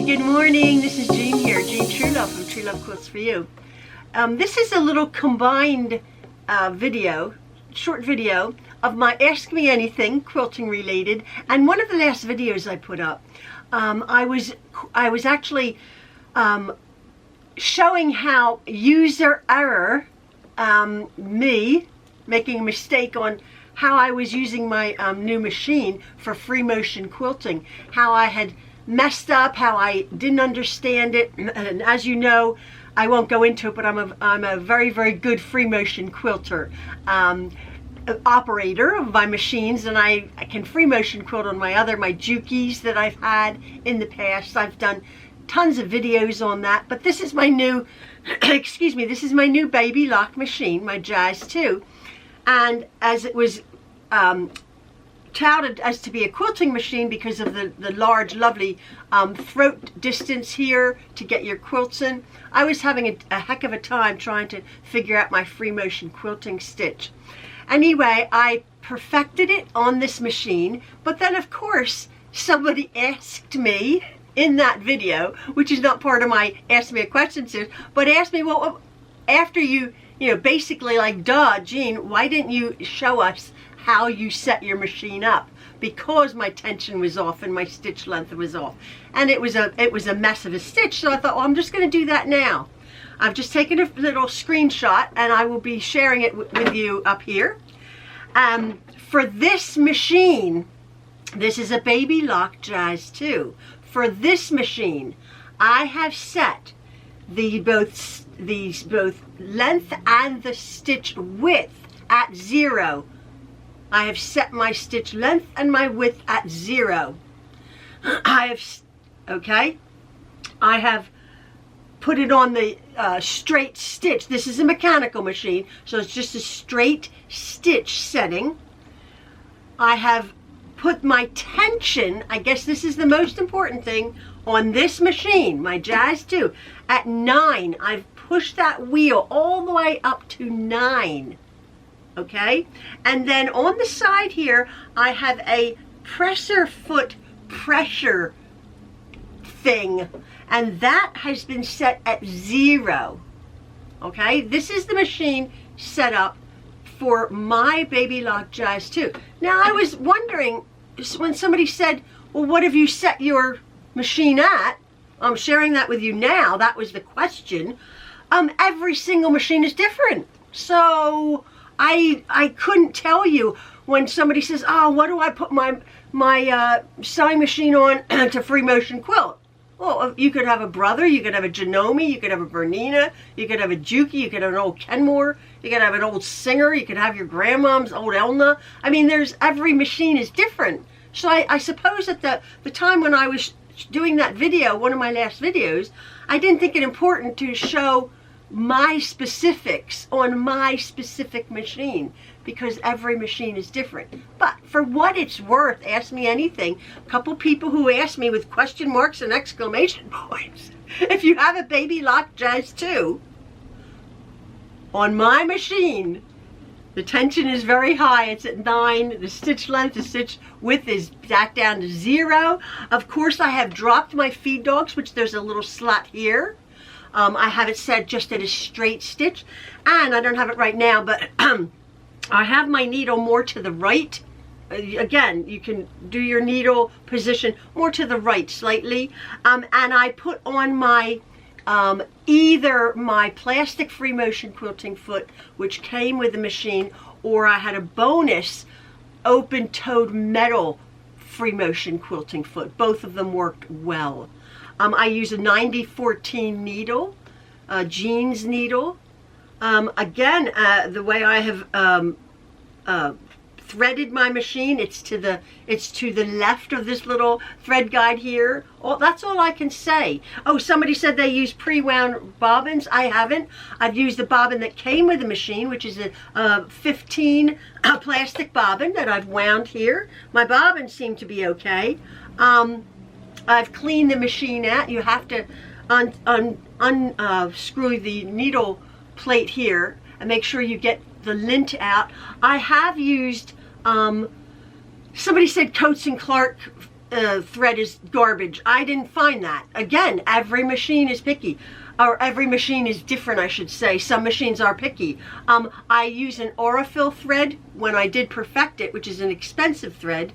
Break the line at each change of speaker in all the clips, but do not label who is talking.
good morning. This is Jean here, Jean Truelove from Truelove Quilts for You. This is a little combined short video of my Ask Me Anything, quilting related, and one of the last videos I put up. I was actually showing how user error, me making a mistake on how I was using my new machine for free motion quilting, how I had messed up, how I didn't understand it, and as you know, I won't go into it, but I'm a very, very good free motion quilter, operator of my machines, and I can free motion quilt on my Jukies that I've had in the past. I've done tons of videos on that, but this is my new, excuse me, this is my new baby lock machine, my Jazz 2, and as it was touted as to be a quilting machine because of the large, lovely throat distance here to get your quilts in, I was having a heck of a time trying to figure out my free motion quilting stitch. Anyway, I perfected it on this machine, but then of course somebody asked me in that video, which is not part of my Ask Me a Question series, but asked me, well, after you know, basically like, duh, Jean, why didn't you show us how you set your machine up? Because my tension was off and my stitch length was off, and it was a mess of a stitch. So I thought, well, I'm just going to do that now. I've just taken a little screenshot and I will be sharing it with you up here. For this machine, this is a baby lock Jazz 2. For this machine, I have set both length and the stitch width at 0. I have set my stitch length and my width at 0. I have put it on the straight stitch. This is a mechanical machine, so it's just a straight stitch setting. I have put my tension, I guess this is the most important thing, on this machine, my Jazz 2, at 9. I've pushed that wheel all the way up to 9. Okay, and then on the side here I have a presser foot pressure thing, and that has been set at 0. Okay, this is the machine set up for my baby lock Jazz 2. Now I was wondering, when somebody said, well, what have you set your machine at? I'm sharing that with you now. That was the question. Every single machine is different, so I couldn't tell you when somebody says, oh, what do I put my sewing machine on to free motion quilt? Well, you could have a Brother, you could have a Janome, you could have a Bernina, you could have a Juki, you could have an old Kenmore, you could have an old Singer, you could have your grandmom's old Elna. I mean, every machine is different. So I suppose at the time when I was doing that video, one of my last videos, I didn't think it important to show my specifics on my specific machine, because every machine is different. But for what it's worth, Ask Me Anything, a couple people who asked me with question marks and exclamation points, if you have a baby lock Jazz 2 on my machine, the tension is very high, it's at 9, the stitch length, the stitch width is back down to 0. Of course I have dropped my feed dogs, which there's a little slot here. I have it set just at a straight stitch, and I don't have it right now, but I have my needle more to the right. Again, you can do your needle position more to the right slightly, and I put on my either my plastic free motion quilting foot, which came with the machine, or I had a bonus open-toed metal free motion quilting foot. Both of them worked well. I use a 9014 needle, Jean's needle. Again, the way I have threaded my machine, it's to the left of this little thread guide here. That's all I can say. Oh, somebody said they use pre-wound bobbins. I haven't. I've used the bobbin that came with the machine, which is a 15 plastic bobbin that I've wound here. My bobbins seem to be okay. I've cleaned the machine out. You have to unscrew the needle plate here and make sure you get the lint out. I have used, somebody said Coats and Clark thread is garbage. I didn't find that. Again, every machine is picky. Or every machine is different, I should say. Some machines are picky. I use an Aurifil thread when I did Perfect It, which is an expensive thread.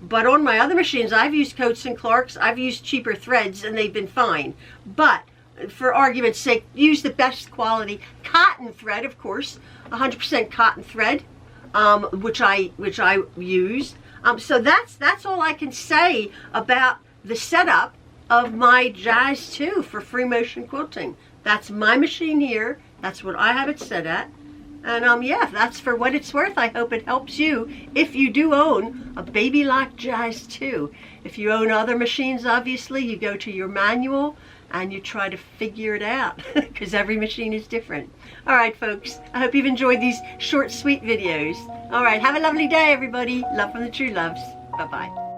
But on my other machines, I've used Coats and Clarks. I've used cheaper threads, and they've been fine. But for argument's sake, use the best quality cotton thread, of course, 100% cotton thread, which I used. So that's all I can say about the setup of my Jazz 2 for free motion quilting. That's my machine here. That's what I have it set at. And yeah, that's for what it's worth. I hope it helps you if you do own a baby lock Jazz 2. If you own other machines, obviously, you go to your manual and you try to figure it out because every machine is different. All right, folks, I hope you've enjoyed these short, sweet videos. All right, have a lovely day, everybody. Love from the Trueloves. Bye-bye.